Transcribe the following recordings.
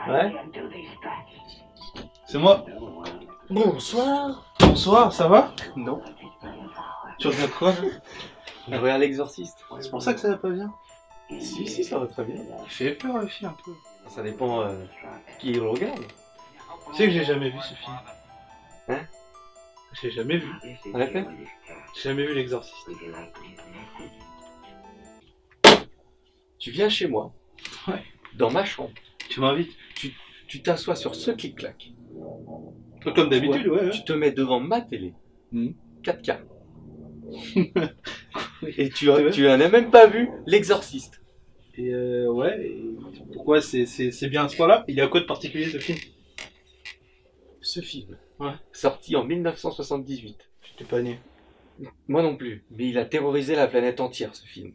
Ouais. C'est moi. Bonsoir. Bonsoir, ça va? Non. Tu regardes quoi là? Je regarde l'exorciste. C'est pour ça que ça va pas bien. Si, ça va très bien. Il fait peur le film un peu. Ça dépend qui le regarde. Tu sais que j'ai jamais vu ce film. Hein? J'ai jamais vu. Répète. J'ai jamais vu l'exorciste. Tu viens chez moi. Ouais. Dans ma chambre. Tu m'invites? Tu t'assois sur ce clic-clac. Comme d'habitude, ouais. Tu te mets devant ma télé. Mhm. 4K. Et tu en as même pas vu l'exorciste. Et ouais, et pourquoi c'est bien à ce point-là? Il y a quoi de particulier ce film? Ce film, Ouais. sorti en 1978. J'étais pas né. Moi non plus, mais il a terrorisé la planète entière, ce film.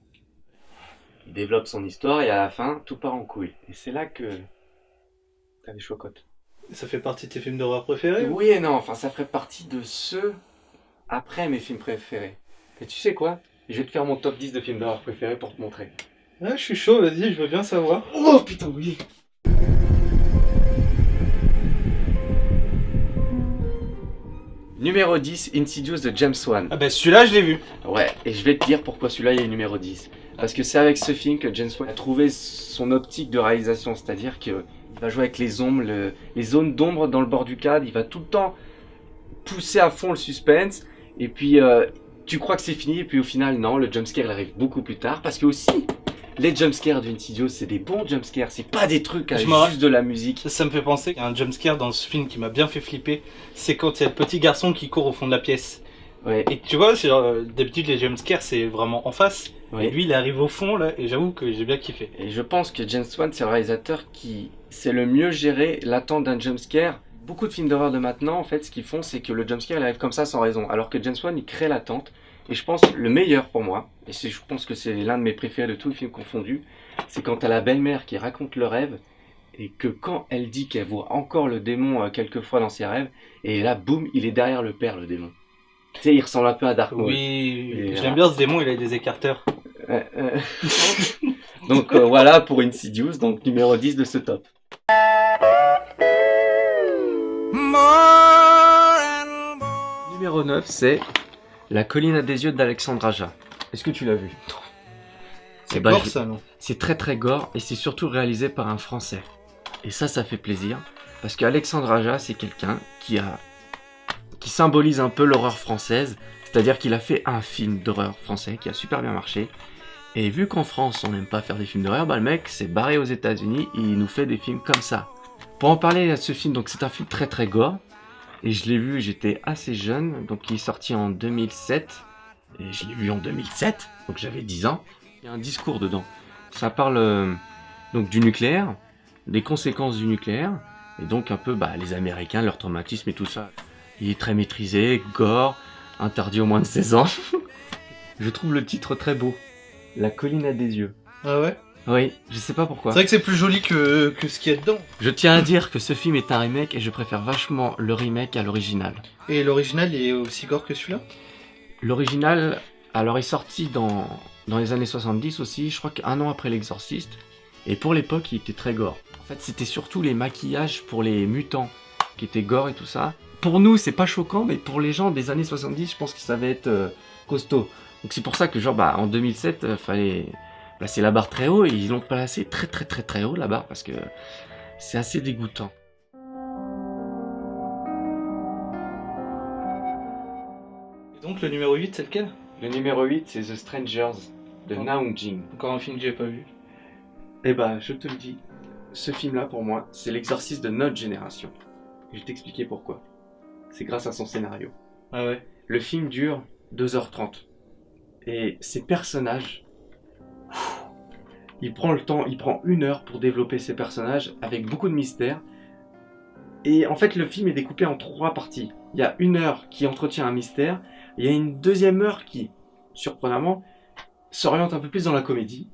Il développe son histoire et à la fin, tout part en couille. Et c'est là que t'as des chocottes. Ça fait partie de tes films d'horreur préférés? Oui et non, enfin ça ferait partie de ceux après mes films préférés. Et tu sais quoi? Je vais te faire mon top 10 de films d'horreur préférés pour te montrer. Ouais, je suis chaud, vas-y, je veux bien savoir. Oh putain oui. Numéro 10, Insidious de James Wan. Ah bah celui-là, je l'ai vu. Ouais, et je vais te dire pourquoi celui-là il est numéro 10. Parce que c'est avec ce film que James Wan a trouvé son optique de réalisation, c'est-à-dire qu'il va jouer avec les ombres, les zones d'ombre dans le bord du cadre, il va tout le temps pousser à fond le suspense, et puis tu crois que c'est fini, et puis au final non, le jumpscare il arrive beaucoup plus tard, parce que aussi, les jumpscares d'Insidious c'est des bons jumpscares, c'est pas des trucs à juste de la musique. Ça me fait penser qu'il y a un jumpscare dans ce film qui m'a bien fait flipper, c'est quand il y a le petit garçon qui court au fond de la pièce. Ouais. Et tu vois, c'est genre, d'habitude les jumpscares c'est vraiment en face, Ouais. et lui il arrive au fond là, et j'avoue que j'ai bien kiffé. Et je pense que James Wan c'est le réalisateur qui sait le mieux gérer l'attente d'un jumpscare. Beaucoup de films d'horreur de maintenant, en fait, ce qu'ils font, c'est que le jumpscare il arrive comme ça sans raison. Alors que James Wan, il crée l'attente. Et je pense le meilleur pour moi, et je pense que c'est l'un de mes préférés de tous les films confondus, c'est quand t'as la belle-mère qui raconte le rêve, et que quand elle dit qu'elle voit encore le démon quelquefois dans ses rêves, et là, boum, il est derrière le père, le démon. Tu sais, il ressemble un peu à Dark Maul. Oui, Et j'aime bien ce démon, il a des écarteurs. Donc voilà pour Insidious, donc numéro 10 de ce top. Numéro 9, c'est La colline à des yeux d'Alexandre Aja. Est-ce que tu l'as vu? C'est bah, gore ça, non? C'est très très gore et c'est surtout réalisé par un Français. Et ça fait plaisir parce qu'Alexandre Aja, c'est quelqu'un qui symbolise un peu l'horreur française. C'est-à-dire qu'il a fait un film d'horreur français qui a super bien marché. Et vu qu'en France, on n'aime pas faire des films d'horreur, bah le mec s'est barré aux États-Unis et il nous fait des films comme ça. Pour en parler de ce film, donc c'est un film très très gore. Et je l'ai vu, j'étais assez jeune, donc il est sorti en 2007. Et je l'ai vu en 2007, donc j'avais 10 ans. Il y a un discours dedans. Ça parle donc du nucléaire, des conséquences du nucléaire, et donc un peu les Américains, leur traumatisme et tout ça. Il est très maîtrisé, gore, interdit aux moins de 16 ans. Je trouve le titre très beau. La colline à des yeux. Ah ouais? Oui, je sais pas pourquoi. C'est vrai que c'est plus joli que ce qu'il y a dedans. Je tiens à dire que ce film est un remake et je préfère vachement le remake à l'original. Et l'original, il est aussi gore que celui-là? L'original, alors, est sorti dans les années 70 aussi, je crois qu'un an après l'Exorciste. Et pour l'époque, il était très gore. En fait, c'était surtout les maquillages pour les mutants qui étaient gore et tout ça. Pour nous, c'est pas choquant, mais pour les gens des années 70, je pense que ça va être costaud. Donc c'est pour ça que genre en 2007, fallait placer la barre très haut, et ils l'ont placé très très très très haut la barre parce que c'est assez dégoûtant. Et donc le numéro 8, c'est lequel? Le numéro 8, c'est The Strangers de Naum Jing. Encore un film que j'ai pas vu. Eh ben, je te le dis, ce film-là, pour moi, c'est l'exorciste de notre génération. Je vais t'expliquer pourquoi. C'est grâce à son scénario. Ah ouais? Le film dure 2h30. Et ces personnages, il prend le temps, il prend 1 heure pour développer ces personnages avec beaucoup de mystère. Et en fait, le film est découpé en 3 parties. Il y a 1 heure qui entretient un mystère. Il y a une deuxième heure qui, surprenamment, s'oriente un peu plus dans la comédie.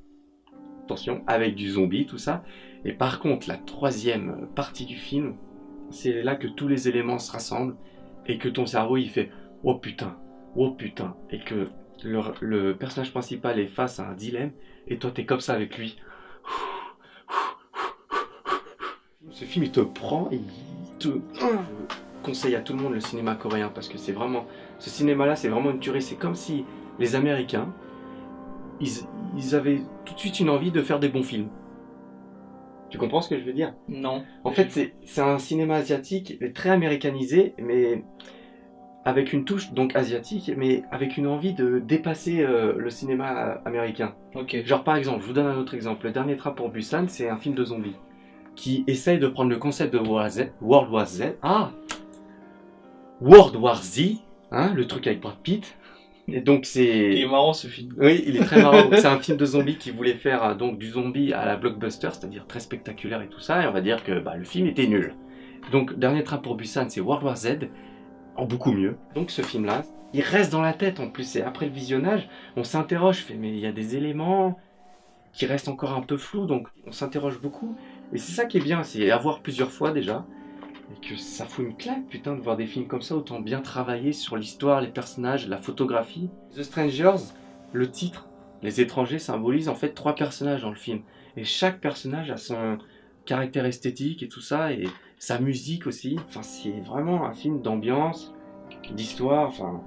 Attention, avec du zombie, tout ça. Et par contre, la 3e partie du film, c'est là que tous les éléments se rassemblent et que ton cerveau, il fait « Oh putain, et que le personnage principal est face à un dilemme, et toi, t'es comme ça avec lui. Ce film, il te prend et il te... Je conseille à tout le monde le cinéma coréen parce que c'est vraiment... Ce cinéma-là, c'est vraiment une tuerie. C'est comme si les Américains, ils avaient tout de suite une envie de faire des bons films. Tu comprends ce que je veux dire? Non. En fait, c'est un cinéma asiatique très américanisé, mais avec une touche donc asiatique, mais avec une envie de dépasser le cinéma américain. Ok. Genre par exemple, je vous donne un autre exemple. Le dernier train pour Busan, c'est un film de zombies qui essaye de prendre le concept de World War Z, hein, le truc avec Brad Pitt. Et donc c'est... Il est marrant ce film. Oui, il est très marrant. C'est un film de zombies qui voulait faire donc du zombie à la blockbuster, c'est-à-dire très spectaculaire et tout ça. Et on va dire que le film était nul. Donc Dernier train pour Busan, c'est World War Z, en beaucoup mieux. Donc ce film-là, il reste dans la tête en plus. Et après le visionnage, on s'interroge, mais il y a des éléments qui restent encore un peu flous, donc on s'interroge beaucoup. Et c'est ça qui est bien, c'est à voir plusieurs fois déjà. Et que ça fout une claque, putain, de voir des films comme ça, autant bien travailler sur l'histoire, les personnages, la photographie. The Strangers, le titre, les étrangers, symbolise en fait 3 personnages dans le film. Et chaque personnage a son caractère esthétique et tout ça, et sa musique aussi. Enfin, c'est vraiment un film d'ambiance, d'histoire, enfin,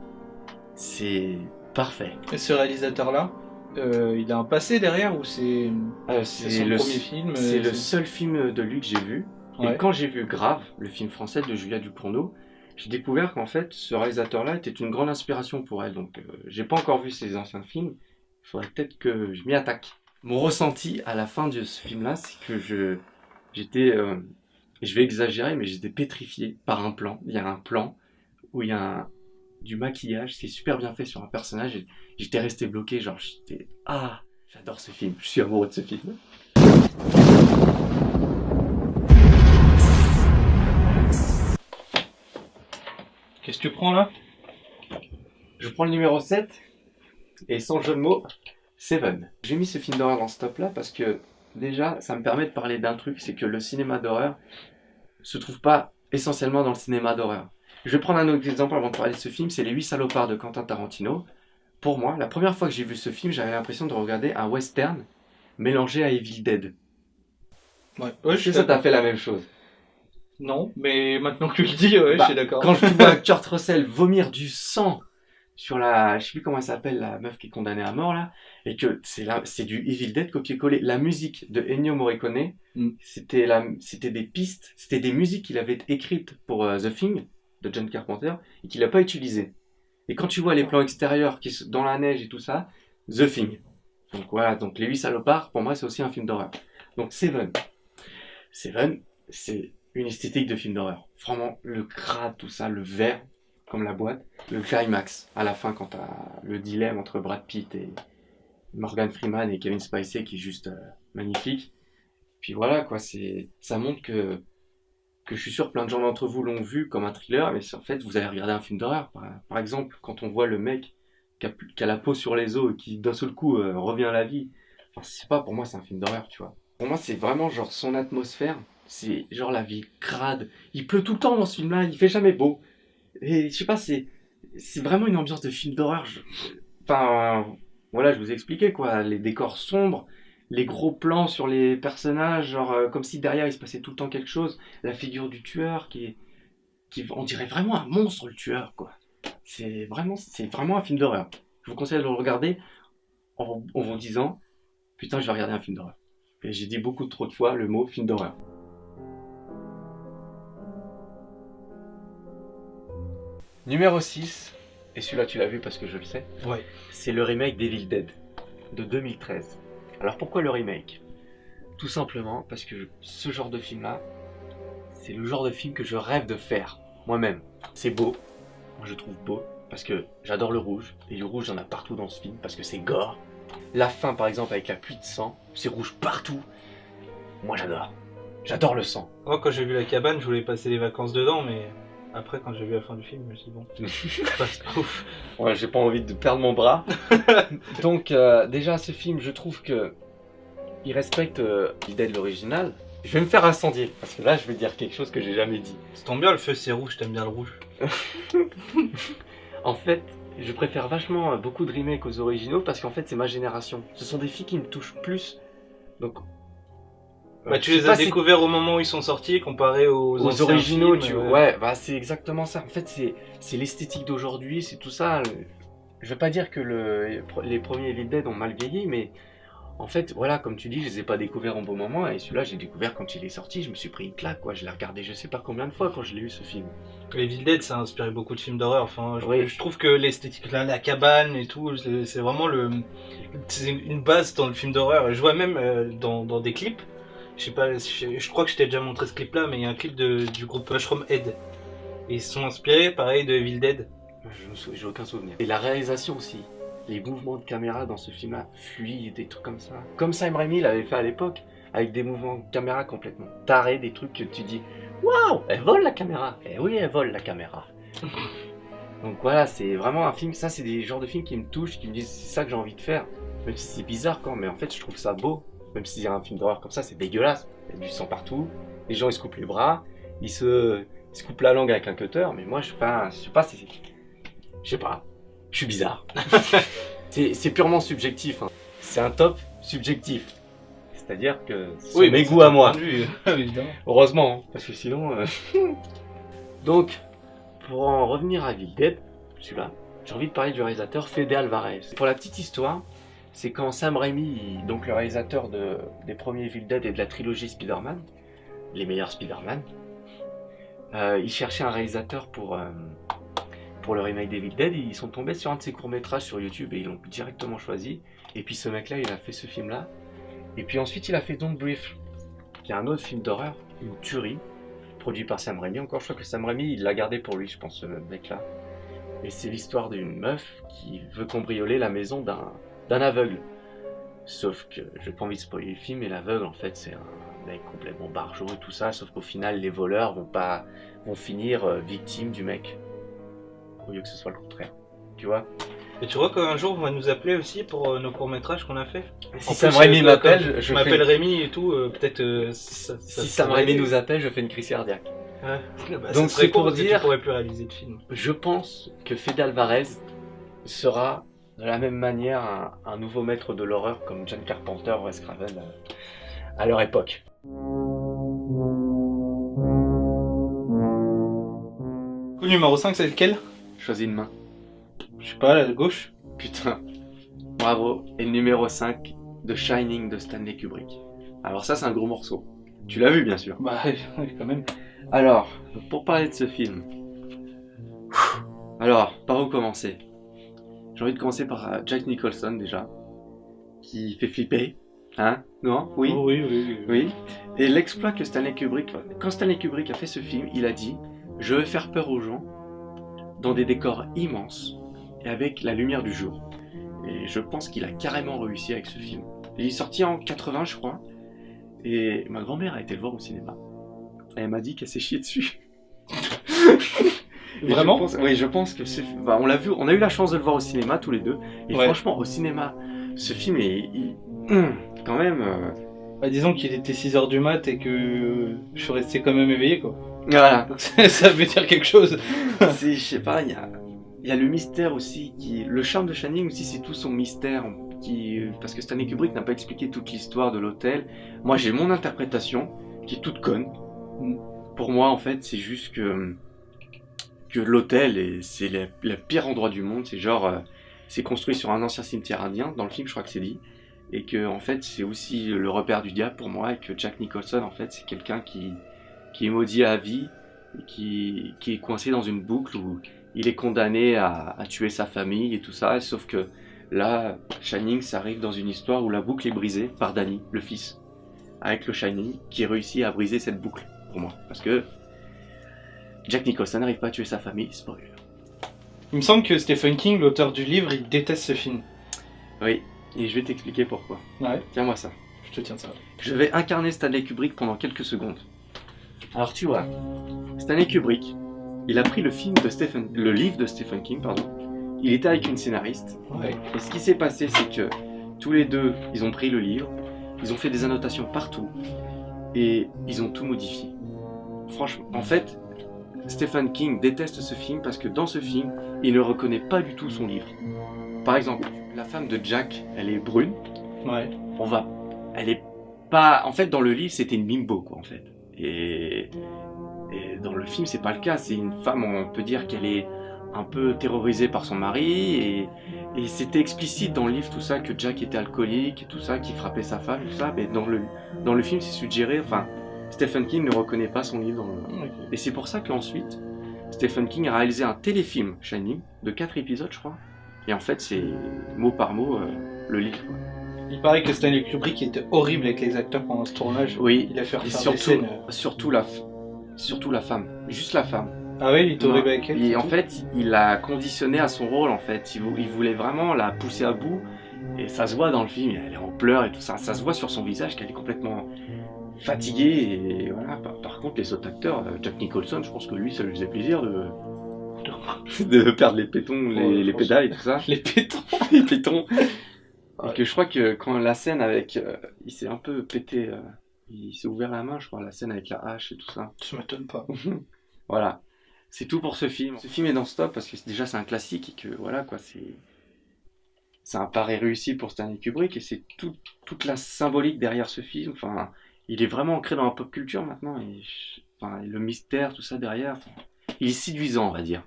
c'est parfait. Et ce réalisateur-là, il a un passé derrière ou c'est son premier film? C'est le seul film de lui que j'ai vu. Ouais. Et quand j'ai vu Grave, le film français de Julia Ducournau, j'ai découvert qu'en fait, ce réalisateur-là était une grande inspiration pour elle. Donc, j'ai pas encore vu ses anciens films. Il faudrait peut-être que je m'y attaque. Mon ressenti à la fin de ce film-là, c'est que j'étais, je vais exagérer, mais j'étais pétrifié par un plan. Il y a un plan où il y a du maquillage, c'est super bien fait sur un personnage. Et j'étais resté bloqué, genre, j'adore ce film. Je suis amoureux de ce film. Qu'est-ce que tu prends là? Je prends le numéro 7 et sans jeu de mots, Seven. J'ai mis ce film d'horreur dans ce top là parce que déjà ça me permet de parler d'un truc, c'est que le cinéma d'horreur se trouve pas essentiellement dans le cinéma d'horreur. Je vais prendre un autre exemple avant de parler de ce film, c'est Les 8 salopards de Quentin Tarantino. Pour moi, la première fois que j'ai vu ce film, j'avais l'impression de regarder un western mélangé à Evil Dead. Ouais, Est-ce que ça t'a fait la même chose? Non, mais maintenant que tu le dis, ouais, je suis d'accord. Quand je vois Kurt Russell vomir du sang sur la... Je sais plus comment elle s'appelle, la meuf qui est condamnée à mort, là, et que c'est du Evil Dead copier-coller. La musique de Ennio Morricone, c'était des pistes, c'était des musiques qu'il avait écrites pour The Thing, de John Carpenter, et qu'il n'a pas utilisées. Et quand tu vois les plans extérieurs qui sont dans la neige et tout ça, The Thing. Donc voilà, donc Les 8 salopards, pour moi, c'est aussi un film d'horreur. Donc Seven, c'est une esthétique de film d'horreur. Vraiment, le crade, tout ça, le vert, comme la boîte. Le climax, à la fin, quand t'as le dilemme entre Brad Pitt et Morgan Freeman et Kevin Spacey, qui est juste magnifique. Puis voilà, quoi, ça montre que je suis sûr plein de gens d'entre vous l'ont vu comme un thriller, mais en fait, vous avez regardé un film d'horreur. Par exemple, quand on voit le mec qui a la peau sur les os et qui, d'un seul coup, revient à la vie. Enfin, je sais pas, pour moi, c'est un film d'horreur, tu vois. Pour moi, c'est vraiment genre son atmosphère. C'est genre la vie crade. Il pleut tout le temps dans ce film-là, il fait jamais beau. Et je sais pas, c'est vraiment une ambiance de film d'horreur. Enfin, voilà, je vous ai expliqué quoi. Les décors sombres, les gros plans sur les personnages, genre comme si derrière il se passait tout le temps quelque chose. La figure du tueur on dirait vraiment un monstre, le tueur, quoi. C'est vraiment un film d'horreur. Je vous conseille de le regarder en vous disant, putain, je vais regarder un film d'horreur. Et j'ai dit beaucoup trop de fois le mot film d'horreur. Numéro 6, et celui-là tu l'as vu parce que je le sais, Ouais. c'est le remake d'Evil Dead de 2013. Alors pourquoi le remake? Tout simplement parce que ce genre de film-là, c'est le genre de film que je rêve de faire moi-même. C'est beau, moi je trouve beau, parce que j'adore le rouge, et le rouge il y en a partout dans ce film, parce que c'est gore. La fin par exemple avec la pluie de sang, c'est rouge partout. Moi j'adore le sang. Moi, quand j'ai vu La Cabane, je voulais passer les vacances dedans, mais après, quand j'ai vu la fin du film, je me suis dit bon, c'est pas ouf. Ouais, j'ai pas envie de perdre mon bras. Donc déjà ce film, je trouve que il respecte l'idée de l'original. Je vais me faire incendier parce que là je vais dire quelque chose que j'ai jamais dit. Ça tombe bien, le feu c'est rouge, t'aimes bien le rouge. En fait, je préfère vachement beaucoup de remakes aux originaux parce qu'en fait c'est ma génération. Ce sont des filles qui me touchent plus. Donc Bah, tu je sais les pas as si- découverts au moment où ils sont sortis comparé aux aux anciens originaux, films, tu vois. Ouais, bah c'est exactement ça. En fait, c'est l'esthétique d'aujourd'hui, c'est tout ça. Je veux pas dire que les premiers Evil Dead ont mal vieilli, mais en fait, voilà, comme tu dis, je les ai pas découverts au bon moment, et celui-là, j'ai découvert quand il est sorti, je me suis pris une claque, quoi. Je l'ai regardé je sais pas combien de fois quand je l'ai eu, ce film. Evil Dead, ça a inspiré beaucoup de films d'horreur. Enfin, Oui. je trouve que l'esthétique, la cabane et tout, c'est vraiment c'est une base dans le film d'horreur. Et je vois même dans des clips, je sais pas, je crois que je t'ai déjà montré ce clip-là, mais il y a un clip du groupe Mushroom Head. Et ils sont inspirés, pareil, de Evil Dead. J'ai aucun souvenir. Et la réalisation aussi. Les mouvements de caméra dans ce film-là, fluides, des trucs comme ça. Comme Sam Raimi l'avait fait à l'époque, avec des mouvements de caméra complètement tarés, des trucs que tu dis waouh, elle vole la caméra. Eh oui, elle vole la caméra. Donc voilà, c'est vraiment un film. Ça, c'est des genres de films qui me touchent, qui me disent c'est ça que j'ai envie de faire. Même si c'est bizarre quand, mais en fait, je trouve ça beau. Même si c'est un film d'horreur comme ça, c'est dégueulasse. Il y a du sang partout. Les gens, ils se coupent les bras. Ils se coupent la langue avec un cutter. Mais moi, je sais pas, je sais pas. Je suis bizarre. c'est purement subjectif. Hein. C'est un top subjectif. C'est-à-dire que c'est mes goûts à moi. Évidemment. Heureusement, hein, parce que sinon. Donc, pour en revenir à Evil Dead, celui-là, j'ai envie de parler du réalisateur Fede Alvarez. Pour la petite histoire, c'est quand Sam Raimi, donc le réalisateur des premiers Evil Dead et de la trilogie Spider-Man, les meilleurs Spider-Man, il cherchait un réalisateur pour le remake d'Evil Dead. Ils sont tombés sur un de ses courts-métrages sur YouTube et ils l'ont directement choisi. Et puis ce mec-là, il a fait ce film-là. Et puis ensuite, il a fait Don't Breathe, qui est un autre film d'horreur, une tuerie, produit par Sam Raimi. Encore, je crois que Sam Raimi, il l'a gardé pour lui, je pense, ce mec-là. Et c'est l'histoire d'une meuf qui veut cambrioler la maison d'un aveugle. Sauf que, j'ai pas envie de spoiler le film, mais l'aveugle, en fait, c'est un mec complètement barjot et tout ça. Sauf qu'au final, les voleurs vont finir victimes du mec. Au lieu que ce soit le contraire. Tu vois? Et tu vois qu'un jour, on va nous appeler aussi pour nos courts-métrages qu'on a fait. Si Sam Raimi m'appelle, je m'appelle Rémi et tout, peut-être. Si Sam Raimi nous appelle, je fais une crise cardiaque. Ouais. Bah, Donc c'est pour dire, tu pourrais plus réaliser de film. Je pense que Fede Alvarez sera de la même manière un nouveau maître de l'horreur comme John Carpenter ou Wes Craven à leur époque. Coup numéro 5, c'est lequel? Choisis une main. Je sais pas, la gauche. Putain, bravo. Et le numéro 5, The Shining de Stanley Kubrick. Alors ça, c'est un gros morceau. Tu l'as vu, bien sûr. Bah, oui, quand même. Alors, pour parler de ce film... Alors, par où commencer? J'ai envie de commencer par Jack Nicholson, déjà. Qui fait flipper. Hein? Non? Oui? Oh, oui. Oui. Et l'exploit que Stanley Kubrick... Quand Stanley Kubrick a fait ce film, il a dit « Je veux faire peur aux gens dans des décors immenses et avec la lumière du jour. » Et je pense qu'il a carrément réussi avec ce film. Il est sorti en 80, je crois. Et ma grand-mère a été le voir au cinéma. Et elle m'a dit qu'elle s'est chiée dessus. Vraiment? Oui, je pense que on l'a vu, on a eu la chance de le voir au cinéma tous les deux. Et ouais. Franchement, au cinéma, ce film est quand même. Bah, disons qu'il était 6h du mat et que je suis resté quand même éveillé, quoi. Voilà. Donc ça veut dire quelque chose. Je sais pas, il y a le mystère aussi. Le charme de Shining aussi, c'est tout son mystère. Parce que Stanley Kubrick n'a pas expliqué toute l'histoire de l'hôtel. Moi, j'ai mon interprétation qui est toute conne. Pour moi, en fait, c'est juste que l'hôtel, c'est le pire endroit du monde. C'est genre, c'est construit sur un ancien cimetière indien. Dans le film, je crois que c'est dit. Et que, en fait, c'est aussi le repère du diable pour moi. Et que Jack Nicholson, en fait, c'est quelqu'un qui est maudit à vie. Et qui est coincé dans une boucle où il est condamné à tuer sa famille et tout ça. Sauf que là, Shining, ça arrive dans une histoire où la boucle est brisée par Danny, le fils. Avec le Shining, qui réussit à briser cette boucle. Pour moi, parce que Jack Nicholson n'arrive pas à tuer sa famille, spoiler. Il me semble que Stephen King, l'auteur du livre, il déteste ce film. Oui, et je vais t'expliquer pourquoi. Ouais. Tiens-moi ça. Je te tiens ça. Je vais incarner Stanley Kubrick pendant quelques secondes. Alors tu vois, Stanley Kubrick, il a pris le livre de Stephen King, pardon. Il était avec une scénariste. Ouais. Et ce qui s'est passé, c'est que tous les deux, ils ont pris le livre, ils ont fait des annotations partout, et ils ont tout modifié. Franchement, en fait, Stephen King déteste ce film parce que dans ce film, il ne reconnaît pas du tout son livre. Par exemple, la femme de Jack, elle est brune. Ouais. Elle est pas... En fait, dans le livre, c'était une bimbo, quoi, en fait. Et dans le film, c'est pas le cas. C'est une femme, on peut dire qu'elle est un peu terrorisée par son mari. Et c'était explicite dans le livre, tout ça, que Jack était alcoolique, tout ça, qu'il frappait sa femme, tout ça. Mais dans le film, c'est suggéré... Enfin, Stephen King ne reconnaît pas son livre. Et c'est pour ça qu'ensuite, Stephen King a réalisé un téléfilm, Shining, de 4 épisodes, je crois. Et en fait, c'est mot par mot le livre, quoi. Il paraît que Stanley Kubrick était horrible avec les acteurs pendant ce tournage. Oui, il a fait et refaire des scènes. surtout la femme, juste la femme. Ah oui, il était horrible avec elle. Et en fait, il l'a conditionné à son rôle, en fait. Il voulait vraiment la pousser à bout. Et ça se voit dans le film, elle est en pleurs et tout ça. Ça se voit sur son visage qu'elle est complètement fatiguée. Et voilà. Par contre, les autres acteurs, Jack Nicholson, je pense que lui, ça lui faisait plaisir de perdre les pétons, les pédales et tout ça. Les pétons. Les pétons. Ouais. Et que je crois que quand la scène avec... il s'est un peu pété... il s'est ouvert la main, je crois, la scène avec la hache et tout ça. Ça m'étonne pas. Voilà. C'est tout pour ce film. Ce film est dans stop parce que déjà c'est un classique et que voilà quoi, c'est un pari réussi pour Stanley Kubrick et c'est toute la symbolique derrière ce film. Enfin, il est vraiment ancré dans la pop culture maintenant et enfin, le mystère, tout ça derrière. Enfin, il est séduisant, on va dire.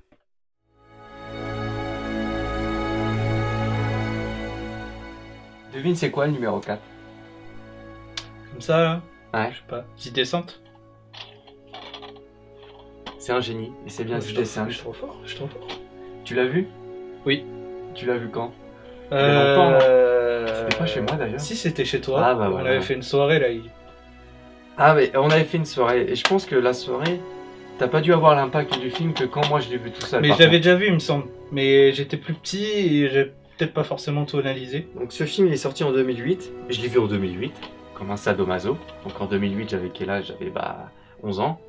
Devine, c'est quoi le numéro 4? Comme ça, là. Ouais. Je sais pas. Petite descente. C'est un génie et c'est bien Je ce suis dessin. trop fort. Je suis trop fort. Tu l'as vu? Oui. Tu l'as vu quand? C'était C'était pas chez moi d'ailleurs. Si, c'était chez toi. Ah, bah, On voilà. avait fait une soirée là. Ah mais on avait fait une soirée et je pense que la soirée, t'as pas dû avoir l'impact du film que quand moi je l'ai vu tout seul. Mais par je l'avais contre. déjà vu, il me semble. Mais j'étais plus petit et j'ai peut-être pas forcément tout analysé. Donc ce film il est sorti en 2008, je l'ai vu en 2008, comme un sadomaso. Donc en 2008 j'avais quel âge? J'avais 11 ans.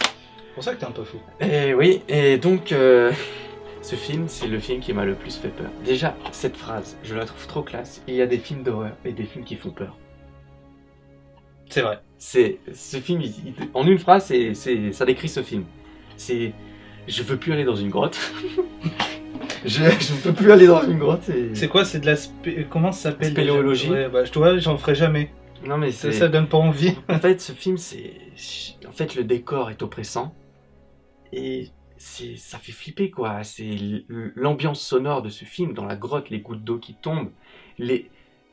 C'est pour ça que t'es un peu fou. Et oui, et donc ce film c'est le film qui m'a le plus fait peur. Déjà cette phrase, je la trouve trop classe. Il y a des films d'horreur et des films qui font peur. C'est vrai. C'est ce film, en une phrase, ça décrit ce film. C'est, je veux plus aller dans une grotte. je peux plus aller dans une grotte. C'est quoi? C'est de la comment ça s'appelle? Spéléologie. Ouais, bah, je te vois, j'en ferai jamais. Non mais Ça donne pas envie. En fait, ce film, en fait, le décor est oppressant et ça fait flipper quoi. C'est l'ambiance sonore de ce film dans la grotte, les gouttes d'eau qui tombent,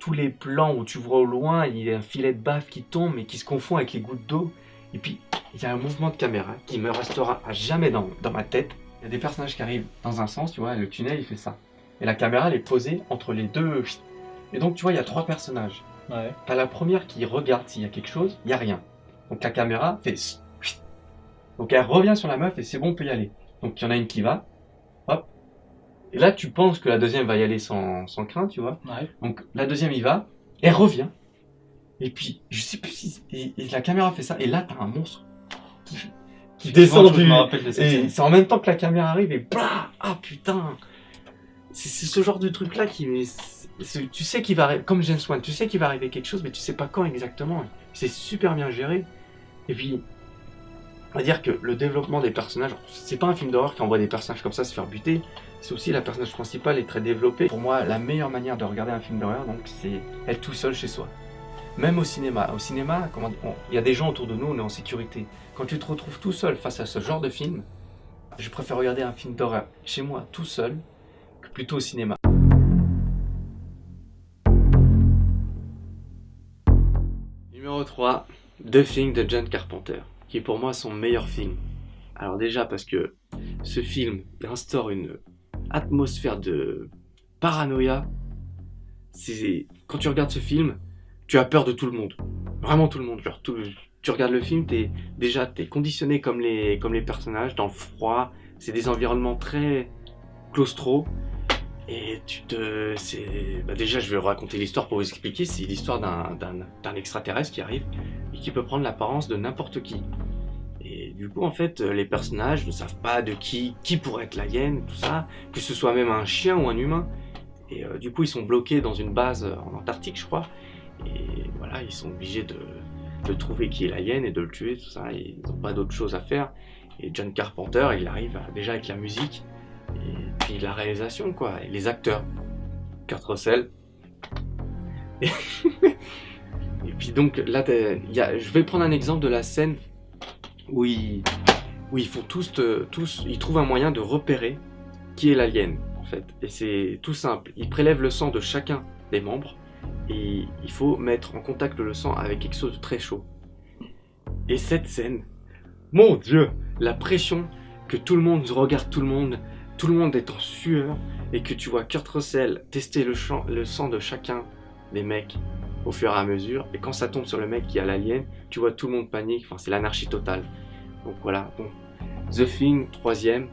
tous les plans où tu vois au loin, il y a un filet de bave qui tombe et qui se confond avec les gouttes d'eau. Et puis, il y a un mouvement de caméra qui me restera à jamais dans ma tête. Il y a des personnages qui arrivent dans un sens, tu vois, le tunnel, il fait ça. Et la caméra, elle est posée entre les deux. Et donc, tu vois, il y a 3 personnages. Ouais. T'as la première qui regarde s'il y a quelque chose, il n'y a rien. Donc, la caméra fait... Donc, elle revient sur la meuf et c'est bon, on peut y aller. Donc, il y en a une qui va. Hop. Et là, tu penses que la deuxième va y aller sans crainte, tu vois. Ouais. Donc la deuxième y va, elle revient, et puis je sais plus si... Et la caméra fait ça, et là t'as un monstre qui descend Je me rappelle de cette et scène. c'est en même temps que la caméra arrive, et bah. Ah putain. C'est ce genre de truc là qui... Tu sais qu'il va arriver, comme James Wan, tu sais qu'il va arriver quelque chose, mais tu sais pas quand exactement. C'est super bien géré. Et puis, on va dire que le développement des personnages, c'est pas un film d'horreur qui envoie des personnages comme ça se faire buter. C'est aussi la personnage principale est très développée. Pour moi, la meilleure manière de regarder un film d'horreur, donc, c'est être tout seul chez soi. Même au cinéma. Au cinéma, il y a des gens autour de nous, on est en sécurité. Quand tu te retrouves tout seul face à ce genre de film, je préfère regarder un film d'horreur chez moi, tout seul, que plutôt au cinéma. Numéro 3, The Thing de John Carpenter, qui est pour moi son meilleur film. Alors déjà parce que ce film instaure une atmosphère de paranoïa. Quand tu regardes ce film, tu as peur de tout le monde. Vraiment tout le monde. Genre, tu regardes le film, t'es conditionné comme les personnages, dans le froid. C'est des environnements très claustro. Et déjà, je vais raconter l'histoire pour vous expliquer. C'est l'histoire d'un extraterrestre qui arrive et qui peut prendre l'apparence de n'importe qui. Et du coup, en fait, les personnages ne savent pas de qui pourrait être la hyène, tout ça, que ce soit même un chien ou un humain. Et du coup, ils sont bloqués dans une base en Antarctique, je crois. Et voilà, ils sont obligés de trouver qui est la hyène et de le tuer, tout ça. Et ils n'ont pas d'autre chose à faire. Et John Carpenter, il arrive déjà avec la musique et puis la réalisation, quoi, et les acteurs. Kurt Russell. Et puis donc là, je vais prendre un exemple de la scène où ils font tous, ils trouvent un moyen de repérer qui est l'alien, en fait. Et c'est tout simple. Ils prélèvent le sang de chacun des membres et il faut mettre en contact le sang avec quelque chose de très chaud. Et cette scène, mon Dieu, la pression que tout le monde regarde tout le monde est en sueur et que tu vois Kurt Russell tester le sang de chacun des mecs au fur et à mesure. Et quand ça tombe sur le mec qui a l'alien, tu vois tout le monde panique. Enfin, c'est l'anarchie totale. Donc voilà. Bon. The Thing, 3e,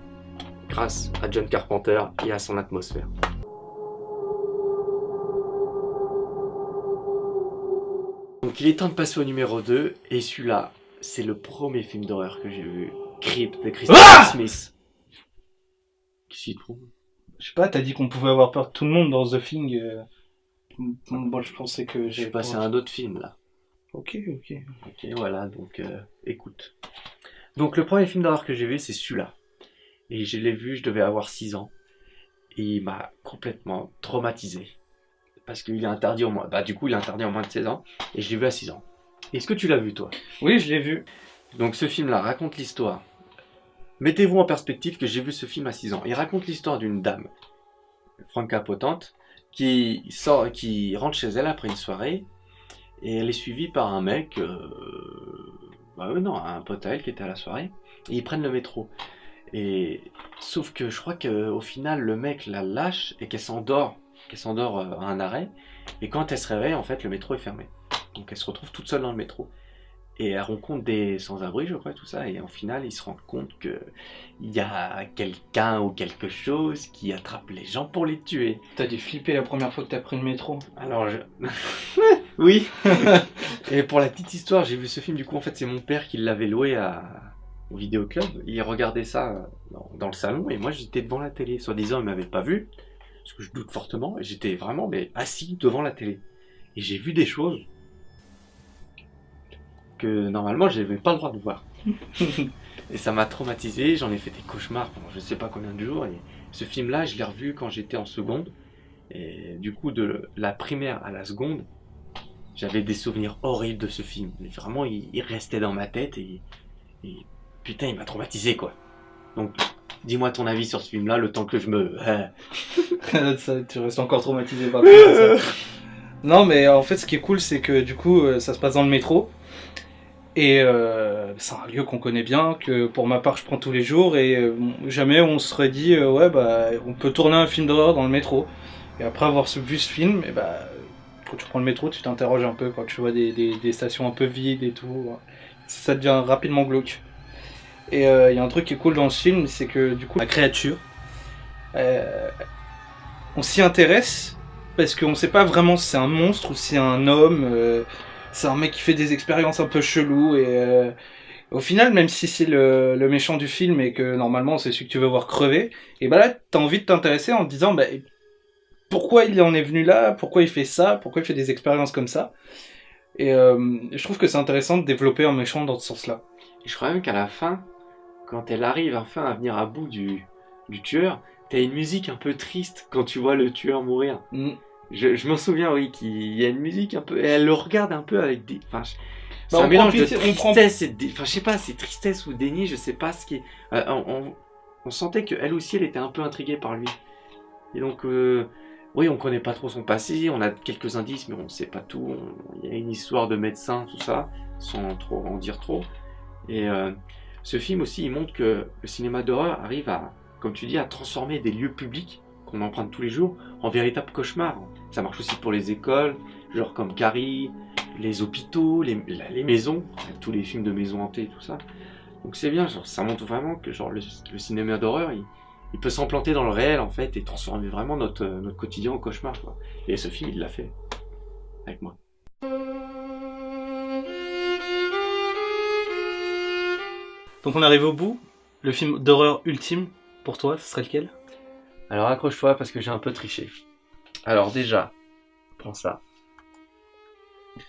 grâce à John Carpenter et à son atmosphère. Donc il est temps de passer au numéro 2. Et celui-là, c'est le premier film d'horreur que j'ai vu. Creep de Christopher Smith. Qu'est-ce qu'il trouve? Je sais pas, t'as dit qu'on pouvait avoir peur de tout le monde dans The Thing. Moi, je pensais que j'ai passé à un autre film là. Ok, voilà, donc écoute. Donc le premier film d'horreur que j'ai vu, c'est celui-là. Et je l'ai vu, je devais avoir 6 ans. Et il m'a complètement traumatisé. Parce qu'il est interdit au moins. Bah du coup, il est interdit en moins de 16 ans. Et je l'ai vu à 6 ans. Est-ce que tu l'as vu toi? Oui, je l'ai vu. Donc ce film-là raconte l'histoire. Mettez-vous en perspective que j'ai vu ce film à 6 ans. Il raconte l'histoire d'une dame, Franca Potente, qui rentre chez elle après une soirée. Et elle est suivie par un mec, un pote à elle qui était à la soirée. Et ils prennent le métro. Et sauf que je crois qu'au final, le mec la lâche et qu'elle s'endort à un arrêt. Et quand elle se réveille, en fait, le métro est fermé. Donc elle se retrouve toute seule dans le métro. Et elle rencontre des sans-abri, je crois, tout ça. Et au final, ils se rendent compte qu'il y a quelqu'un ou quelque chose qui attrape les gens pour les tuer. T'as dû flipper la première fois que t'as pris le métro. Alors, oui. Et pour la petite histoire, j'ai vu ce film, du coup, en fait, c'est mon père qui l'avait loué au vidéoclub. Il regardait ça dans le salon. Et moi, j'étais devant la télé. Soi-disant, il m'avait pas vu. Parce que je doute fortement. Et j'étais vraiment assis devant la télé. Et j'ai vu des choses que normalement j'avais pas le droit de voir. Et ça m'a traumatisé, j'en ai fait des cauchemars pendant je sais pas combien de jours. Et ce film là je l'ai revu quand j'étais en seconde. Et du coup de la primaire à la seconde, j'avais des souvenirs horribles de ce film. Mais vraiment il restait dans ma tête et putain il m'a traumatisé quoi. Donc dis-moi ton avis sur ce film là le temps que je me... Ça, tu restes encore traumatisé par ça. Non mais en fait ce qui est cool c'est que du coup ça se passe dans le métro. Et c'est un lieu qu'on connaît bien, que pour ma part je prends tous les jours et jamais on se serait dit on peut tourner un film d'horreur dans le métro. Et après avoir vu ce film, et quand tu prends le métro tu t'interroges un peu, quand tu vois des stations un peu vides et tout, ça devient rapidement glauque. Et il y a un truc qui est cool dans ce film, c'est que du coup la créature, on s'y intéresse parce qu'on sait pas vraiment si c'est un monstre ou si c'est un homme. C'est un mec qui fait des expériences un peu cheloues et au final, même si c'est le méchant du film et que normalement c'est celui que tu veux voir crever, et là t'as envie de t'intéresser en te disant pourquoi il en est venu là, pourquoi il fait ça, pourquoi il fait des expériences comme ça. Et je trouve que c'est intéressant de développer un méchant dans ce sens-là. Et je crois même qu'à la fin, quand elle arrive enfin à venir à bout du tueur, t'as une musique un peu triste quand tu vois le tueur mourir. Je m'en souviens, oui, qu'il y a une musique un peu... Et elle le regarde un peu avec des... Enfin, c'est un mélange de tristesse et Enfin, je sais pas, c'est tristesse ou déni, je sais pas ce qui est... on sentait qu'elle aussi, elle était un peu intriguée par lui. Et donc, oui, on connaît pas trop son passé, on a quelques indices, mais on sait pas tout. Il y a une histoire de médecin, tout ça, sans trop en dire trop. Et ce film aussi, il montre que le cinéma d'horreur arrive à, comme tu dis, à transformer des lieux publics qu'on emprunte tous les jours en véritable cauchemar. Ça marche aussi pour les écoles, genre comme Carrie, les hôpitaux, les maisons, tous les films de maisons hantées et tout ça. Donc c'est bien, genre, ça montre vraiment que genre, le cinéma d'horreur, il peut s'implanter dans le réel en fait et transformer vraiment notre quotidien en cauchemar, quoi. Et ce film, il l'a fait avec moi. Donc on arrive au bout. Le film d'horreur ultime, pour toi, ce serait lequel? Alors accroche-toi parce que j'ai un peu triché. Alors déjà, prends ça.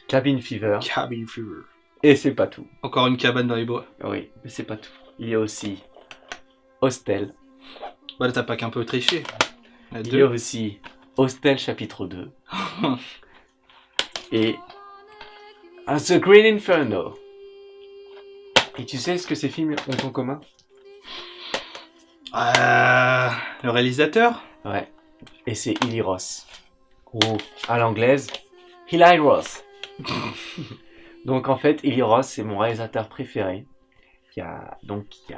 Cabin Fever. Cabin Fever. Et c'est pas tout. Encore une cabane dans les bois. Oui, mais c'est pas tout. Il y a aussi Hostel. Là t'as pas qu'un peu triché. Il y a aussi Hostel chapitre 2. Et The Green Inferno. Et tu sais ce que ces films ont en commun? Le réalisateur? Ouais. Et c'est Eli Roth. Ou à l'anglaise, Eli Roth. Donc en fait, Eli Roth, c'est mon réalisateur préféré. Qui a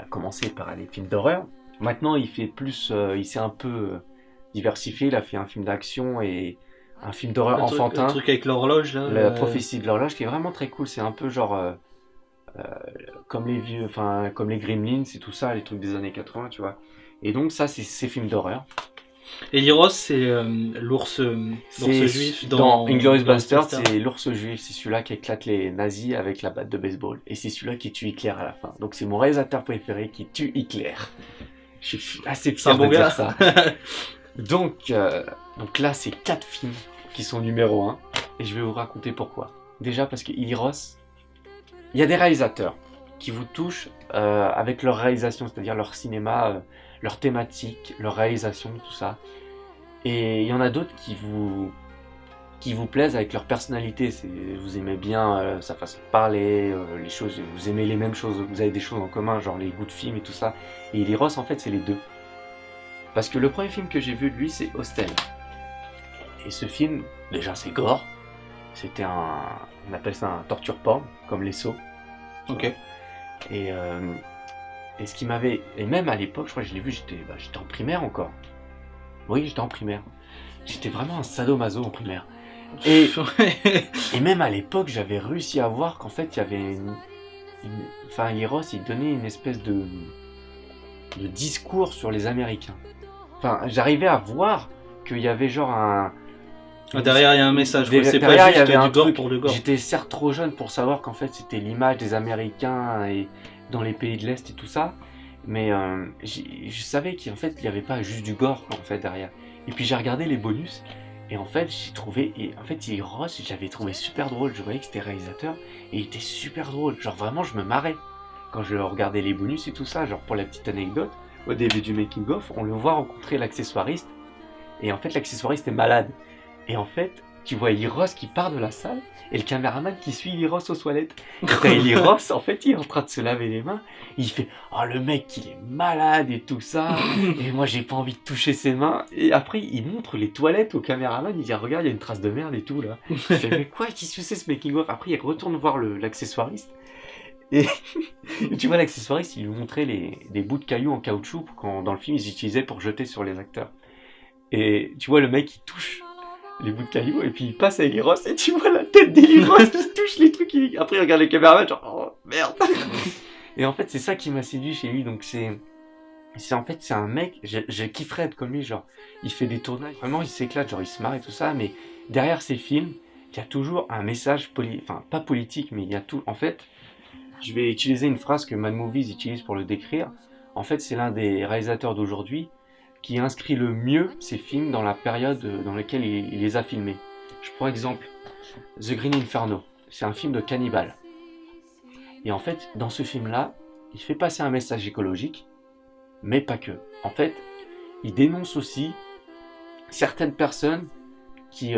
commencé par les films d'horreur. Maintenant, il fait plus, il s'est un peu diversifié. Il a fait un film d'action et un film d'horreur enfantin. Le truc avec l'horloge là. La prophétie de l'horloge, qui est vraiment très cool. C'est un peu genre comme les vieux, enfin comme les Gremlins et tout ça, les trucs des années 80, tu vois. Et donc ça, c'est ces films d'horreur. Eli Roth, c'est l'ours juif dans Inglourious Basterds, c'est l'ours juif, c'est celui-là qui éclate les nazis avec la batte de baseball. Et c'est celui-là qui tue Hitler à la fin. Donc c'est mon réalisateur préféré qui tue Hitler. Je suis assez fier de dire ça. Donc là, c'est 4 films qui sont numéro 1. Et je vais vous raconter pourquoi. Déjà parce que Eli Roth, il y a des réalisateurs qui vous touchent avec leur réalisation, c'est-à-dire leur cinéma, leur thématique, leur réalisation, tout ça. Et il y en a d'autres qui vous plaisent avec leur personnalité. Vous aimez bien sa façon de parler, les choses, vous aimez les mêmes choses, vous avez des choses en commun, genre les goûts de film et tout ça. Et Eli Roth, en fait, c'est les deux. Parce que le premier film que j'ai vu de lui, c'est Hostel. Et ce film, déjà, c'est gore. C'était on appelle ça un torture porn, comme les Sceaux. Ok. Et ce qui m'avait... Et même à l'époque, je crois que je l'ai vu, j'étais en primaire encore. Oui, j'étais en primaire. J'étais vraiment un sadomaso en primaire. Et même à l'époque, j'avais réussi à voir qu'en fait, il y avait Enfin, Eli Roth, il donnait une espèce de discours sur les Américains. Enfin, j'arrivais à voir qu'il y avait genre un... Derrière, il y a un message. C'est pas juste du gore pour le gore. J'étais certes trop jeune pour savoir qu'en fait, c'était l'image des Américains et dans les pays de l'Est et tout ça. Mais je savais qu'en fait, il n'y avait pas juste du gore en fait derrière. Et puis j'ai regardé les bonus et en fait, j'ai trouvé... Et en fait, Eli Roth, j'avais trouvé super drôle. Je voyais que c'était réalisateur et il était super drôle. Genre vraiment, je me marrais quand je regardais les bonus et tout ça. Genre pour la petite anecdote, au début du making of, on le voit rencontrer l'accessoiriste. Et en fait, l'accessoiriste est malade. Et en fait, tu vois Eli Roth qui part de la salle et le caméraman qui suit Eli Roth aux toilettes. Et t'as Eli Roth, en fait, il est en train de se laver les mains. Il fait « Oh, le mec, il est malade et tout ça. Et moi, j'ai pas envie de toucher ses mains. » Et après, il montre les toilettes au caméraman. Il dit « Regarde, il y a une trace de merde et tout, là. » Il fait « Mais quoi, qui se fait ce making-of ?» Après, il retourne voir l'accessoiriste. Et tu vois, l'accessoiriste, il lui montrait des bouts de cailloux en caoutchouc quand, dans le film, ils utilisaient pour jeter sur les acteurs. Et tu vois, le mec, il touche les bouts de cailloux et puis il passe à Eli Roth et tu vois la tête d'Eli Roth qui touche les trucs. Après, il regarde les caméramans, genre, oh merde. Et en fait, c'est ça qui m'a séduit chez lui. Donc, en fait, c'est un mec, je kifferais être comme lui. Genre, il fait des tournages, vraiment, il s'éclate, genre, il se marre et tout ça. Mais derrière ces films, il y a toujours un message, enfin, pas politique, mais il y a tout. En fait, je vais utiliser une phrase que Mad Movies utilise pour le décrire. En fait, c'est l'un des réalisateurs d'aujourd'hui qui inscrit le mieux ces films dans la période dans laquelle il les a filmés. Je prends exemple The Green Inferno. C'est un film de cannibale. Et en fait, dans ce film-là, il fait passer un message écologique, mais pas que. En fait, il dénonce aussi certaines personnes qui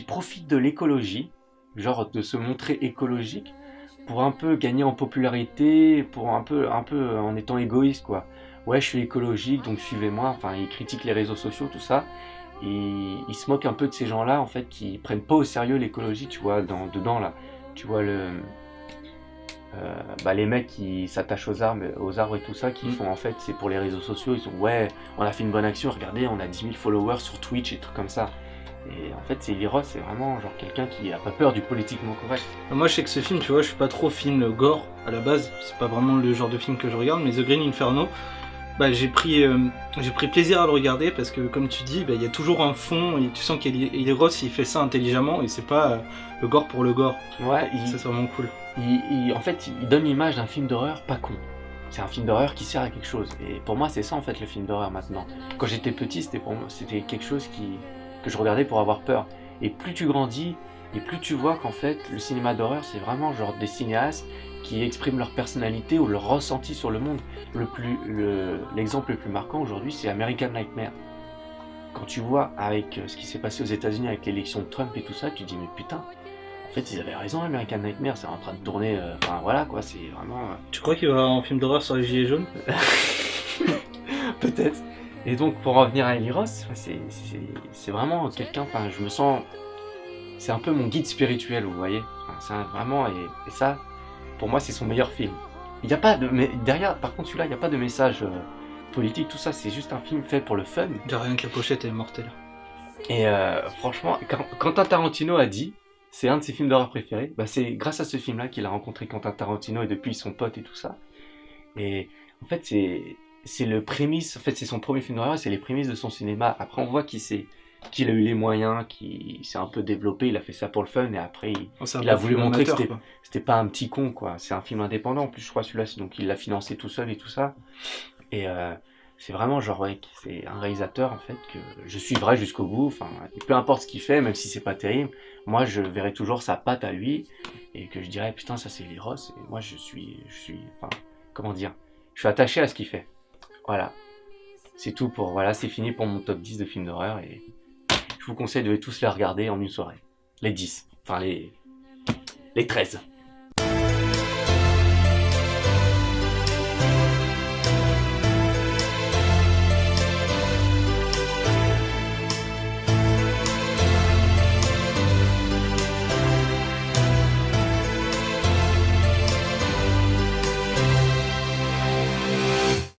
profitent de l'écologie, genre de se montrer écologique, pour un peu gagner en popularité, pour un peu en étant égoïste, quoi. Ouais, je suis écologique, donc suivez-moi. Enfin, il critique les réseaux sociaux, tout ça. Et il se moque un peu de ces gens-là, en fait, qui prennent pas au sérieux l'écologie, tu vois, dedans, là. Tu vois, les mecs qui s'attachent aux arbres et tout ça, qui font, en fait, c'est pour les réseaux sociaux. Ils sont, ouais, on a fait une bonne action, regardez, on a 10 000 followers sur Twitch et des trucs comme ça. Et en fait, c'est Eli Roth, c'est vraiment genre quelqu'un qui a pas peur du politiquement correct. Moi, je sais que ce film, tu vois, je suis pas trop film gore à la base. C'est pas vraiment le genre de film que je regarde, mais The Green Inferno, j'ai pris plaisir à le regarder parce que, comme tu dis, il y a toujours un fond et tu sens qu'Eli Roth, il fait ça intelligemment et c'est pas le gore pour le gore. Ouais, ça c'est vraiment cool. En fait, il donne l'image d'un film d'horreur pas con. C'est un film d'horreur qui sert à quelque chose. Et pour moi, c'est ça en fait le film d'horreur maintenant. Quand j'étais petit, c'était quelque chose que je regardais pour avoir peur. Et plus tu grandis, et plus tu vois qu'en fait, le cinéma d'horreur, c'est vraiment genre des cinéastes qui expriment leur personnalité ou leur ressenti sur le monde. L'exemple le plus marquant aujourd'hui, c'est American Nightmare. Quand tu vois avec ce qui s'est passé aux États-Unis avec l'élection de Trump et tout ça, tu te dis mais putain, en fait, ils avaient raison, American Nightmare, c'est en train de tourner. Enfin, voilà, quoi, c'est vraiment. Tu crois qu'il va y avoir un film d'horreur sur les gilets jaunes? Peut-être. Et donc, pour revenir à Eli Roth, c'est vraiment quelqu'un. Enfin, je me sens. C'est un peu mon guide spirituel, vous voyez. Enfin, c'est vraiment. Et ça, pour moi, c'est son meilleur film. Il n'y a pas de. Mais derrière, par contre, celui-là, il n'y a pas de message politique, tout ça. C'est juste un film fait pour le fun. Déjà rien que la pochette elle est mortelle. Et franchement, quand Quentin Tarantino a dit, c'est un de ses films d'horreur préférés, bah c'est grâce à ce film-là qu'il a rencontré Quentin Tarantino et depuis ils sont potes et tout ça. Et en fait, c'est le prémisse, en fait, c'est son premier film d'horreur et c'est les prémices de son cinéma. Après, on voit qu'il a eu les moyens, qu'il s'est un peu développé, il a fait ça pour le fun et après, il a voulu montrer que c'était pas un petit con, quoi. C'est un film indépendant en plus, je crois, celui-là, donc il l'a financé tout seul et tout ça. Et c'est vraiment genre, ouais, c'est un réalisateur en fait que je suivrai jusqu'au bout, enfin, et peu importe ce qu'il fait, même si c'est pas terrible, moi je verrai toujours sa patte à lui, et que je dirais, putain, ça c'est Eli Roth, et moi je suis, enfin, comment dire, je suis attaché à ce qu'il fait. Voilà. C'est tout pour, voilà, c'est fini pour mon top 10 de films d'horreur, et je vous conseille de tous les regarder en une soirée. Les 10, enfin les 13.